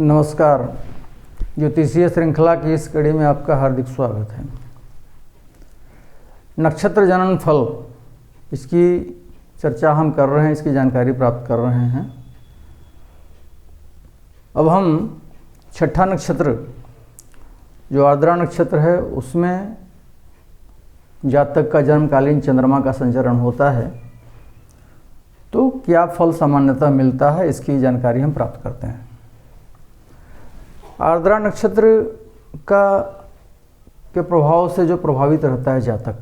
नमस्कार। ज्योतिषीय श्रृंखला की इस कड़ी में आपका हार्दिक स्वागत है। नक्षत्र जनन फल, इसकी चर्चा हम कर रहे हैं, इसकी जानकारी प्राप्त कर रहे हैं। अब हम छठा नक्षत्र जो आर्द्रा नक्षत्र है उसमें जातक का जन्मकालीन चंद्रमा का संचरण होता है तो क्या फल सामान्यतः मिलता है, इसकी जानकारी हम प्राप्त करते हैं। आर्द्रा नक्षत्र के प्रभाव से जो प्रभावित रहता है जातक,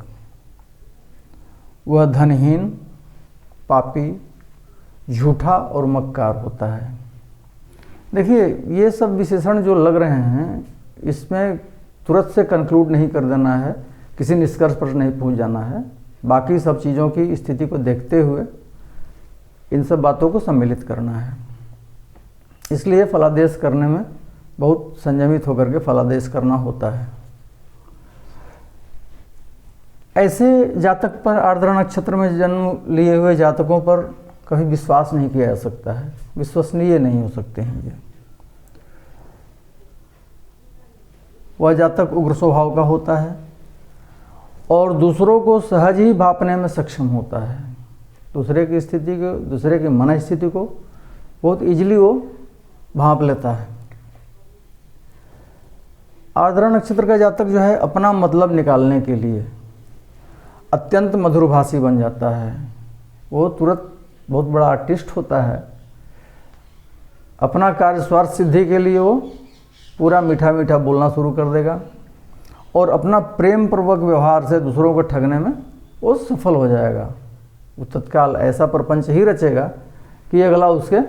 वह धनहीन, पापी, झूठा और मक्कार होता है। देखिए, ये सब विशेषण जो लग रहे हैं, इसमें तुरंत से कंक्लूड नहीं कर देना है, किसी निष्कर्ष पर नहीं पहुंच जाना है। बाकी सब चीज़ों की स्थिति को देखते हुए इन सब बातों को सम्मिलित करना है। इसलिए फलादेश करने में बहुत संयमित होकर के फलादेश करना होता है। ऐसे जातक पर, आर्द्रा नक्षत्र में जन्म लिए हुए जातकों पर कभी विश्वास नहीं किया जा सकता है, विश्वसनीय नहीं हो सकते हैं ये। वह जातक उग्र स्वभाव का होता है और दूसरों को सहज ही भांपने में सक्षम होता है। दूसरे की स्थिति को, दूसरे की मन स्थिति को बहुत इजीली वो भांप लेता है। आर्द्रा नक्षत्र का जातक जो है, अपना मतलब निकालने के लिए अत्यंत मधुरभाषी बन जाता है। वो तुरंत बहुत बड़ा आर्टिस्ट होता है। अपना कार्य स्वार्थ सिद्धि के लिए वो पूरा मीठा मीठा बोलना शुरू कर देगा और अपना प्रेम पूर्वक व्यवहार से दूसरों को ठगने में वो सफल हो जाएगा। वो तत्काल ऐसा प्रपंच ही रचेगा कि अगला उसके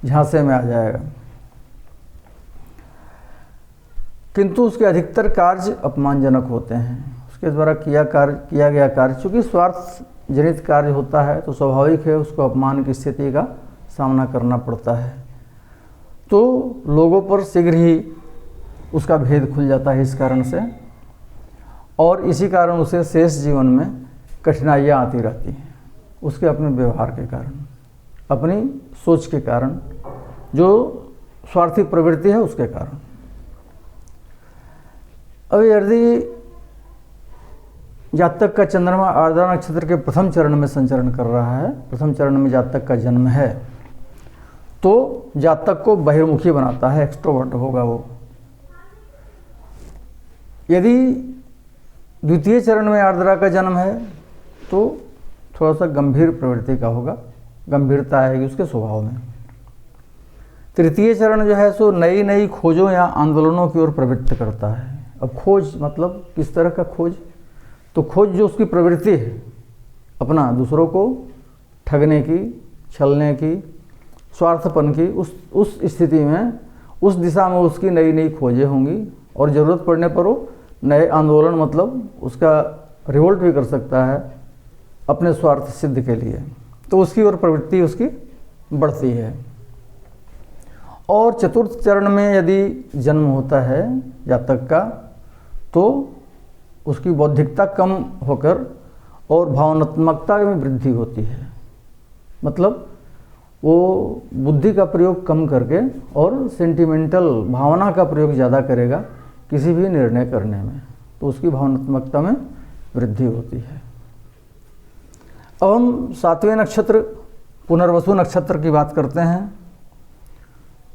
झांसे में आ जाएगा। किंतु उसके अधिकतर कार्य अपमानजनक होते हैं। उसके द्वारा किया गया कार्य चूँकि स्वार्थ जनित कार्य होता है तो स्वाभाविक है उसको अपमान की स्थिति का सामना करना पड़ता है। तो लोगों पर शीघ्र ही उसका भेद खुल जाता है इस कारण से, और इसी कारण उसे शेष जीवन में कठिनाइयाँ आती रहती हैं। उसके अपने व्यवहार के कारण, अपनी सोच के कारण, जो स्वार्थी प्रवृत्ति है उसके कारण। अब यदि जातक का चंद्रमा आर्द्रा नक्षत्र के प्रथम चरण में संचरण कर रहा है, प्रथम चरण में जातक का जन्म है, तो जातक को बहिर्मुखी बनाता है, एक्सट्रोवर्ट होगा वो। यदि द्वितीय चरण में आर्द्रा का जन्म है तो थोड़ा सा गंभीर प्रवृत्ति का होगा, गंभीरता आएगी उसके स्वभाव में। तृतीय चरण जो है सो नई नई खोजों या आंदोलनों की ओर प्रवृत्त करता है। अब खोज मतलब किस तरह का खोज? तो खोज जो उसकी प्रवृत्ति है, अपना दूसरों को ठगने की, छलने की, स्वार्थपन की, उस स्थिति में, उस दिशा में उसकी नई नई खोजें होंगी और ज़रूरत पड़ने पर वो नए आंदोलन, मतलब उसका रिवोल्ट भी कर सकता है अपने स्वार्थ सिद्ध के लिए। तो उसकी ओर प्रवृत्ति उसकी बढ़ती है। और चतुर्थ चरण में यदि जन्म होता है जातक का तो उसकी बौद्धिकता कम होकर और भावनात्मकता में वृद्धि होती है। मतलब वो बुद्धि का प्रयोग कम करके और सेंटिमेंटल भावना का प्रयोग ज़्यादा करेगा किसी भी निर्णय करने में, तो उसकी भावनात्मकता में वृद्धि होती है। अब हम सातवें नक्षत्र पुनर्वसु नक्षत्र की बात करते हैं।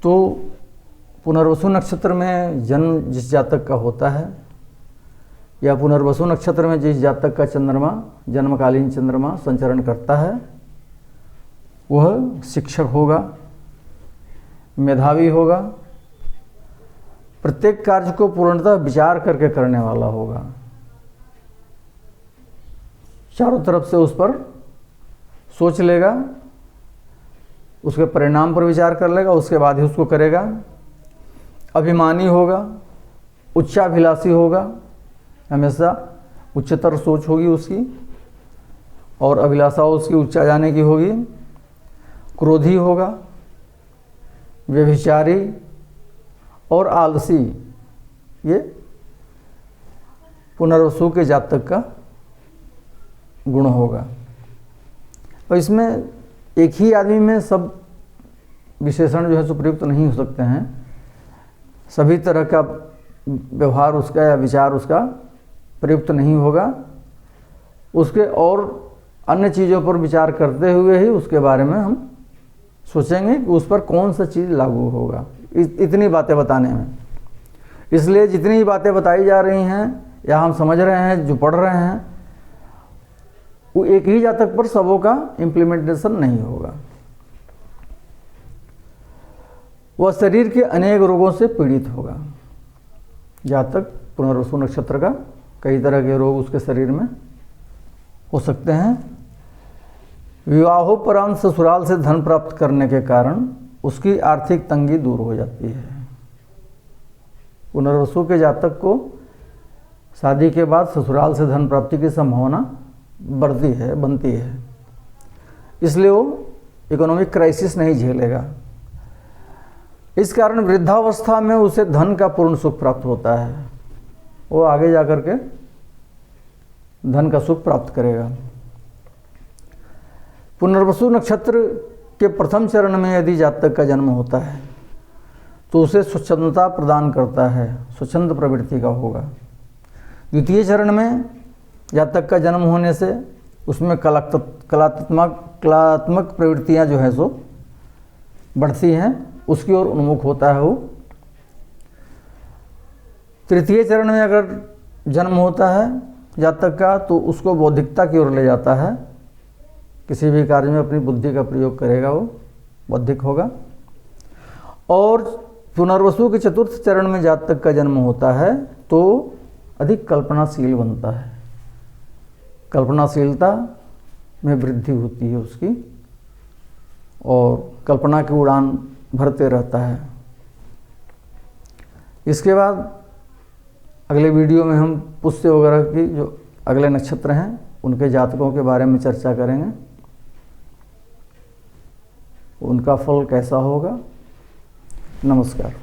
तो पुनर्वसु नक्षत्र में जन्म जिस जातक का होता है, या पुनर्वसु नक्षत्र में जिस जातक का चंद्रमा, जन्मकालीन चंद्रमा संचरण करता है, वह शिक्षक होगा, मेधावी होगा, प्रत्येक कार्य को पूर्णतः विचार करके करने वाला होगा, चारों तरफ से उस पर सोच लेगा, उसके परिणाम पर विचार कर लेगा, उसके बाद ही उसको करेगा। अभिमानी होगा, उच्चाभिलाषी होगा, हमेशा उच्चतर सोच होगी उसकी और अभिलाषा उसकी उच्चा जाने की होगी। क्रोधी होगा, व्यभिचारी और आलसी, ये पुनर्वसु के जातक का गुण होगा। और इसमें एक ही आदमी में सब विशेषण जो है सो प्रयुक्त नहीं हो सकते हैं, सभी तरह का व्यवहार उसका या विचार उसका प्रयुक्त नहीं होगा। उसके और अन्य चीज़ों पर विचार करते हुए ही उसके बारे में हम सोचेंगे कि उस पर कौन सा चीज़ लागू होगा, इतनी बातें बताने में। इसलिए जितनी बातें बताई जा रही हैं या हम समझ रहे हैं, जो पढ़ रहे हैं, वो एक ही जातक पर सबों का इम्प्लीमेंटेशन नहीं होगा। वह शरीर के अनेक रोगों से पीड़ित होगा। जातक पुनर्वसु नक्षत्र का कई तरह के रोग उसके शरीर में हो सकते हैं। विवाहोपरांत ससुराल से धन प्राप्त करने के कारण उसकी आर्थिक तंगी दूर हो जाती है। पुनर्वसु के जातक को शादी के बाद ससुराल से धन प्राप्ति की संभावना बनती है, इसलिए वो इकोनॉमिक क्राइसिस नहीं झेलेगा। इस कारण वृद्धावस्था में उसे धन का पूर्ण सुख प्राप्त होता है। वो आगे जाकर के धन का सुख प्राप्त करेगा। पुनर्वसु नक्षत्र के प्रथम चरण में यदि जातक का जन्म होता है तो उसे स्वच्छंदता प्रदान करता है, स्वच्छंद प्रवृत्ति का होगा। द्वितीय चरण में जातक का जन्म होने से उसमें कलात्मक प्रवृत्तियां जो है सो बढ़ती हैं, उसकी ओर उन्मुख होता है वो। तृतीय चरण में अगर जन्म होता है जातक का तो उसको बौद्धिकता की ओर ले जाता है। किसी भी कार्य में अपनी बुद्धि का प्रयोग करेगा, वो बौद्धिक होगा। और पुनर्वसु के चतुर्थ चरण में जातक का जन्म होता है तो अधिक कल्पनाशील बनता है। कल्पनाशीलता में वृद्धि होती है उसकी और कल्पना की उड़ान भरते रहता है। इसके बाद अगले वीडियो में हम पुष्य वगैरह की जो अगले नक्षत्र हैं उनके जातकों के बारे में चर्चा करेंगे, उनका फल कैसा होगा। नमस्कार।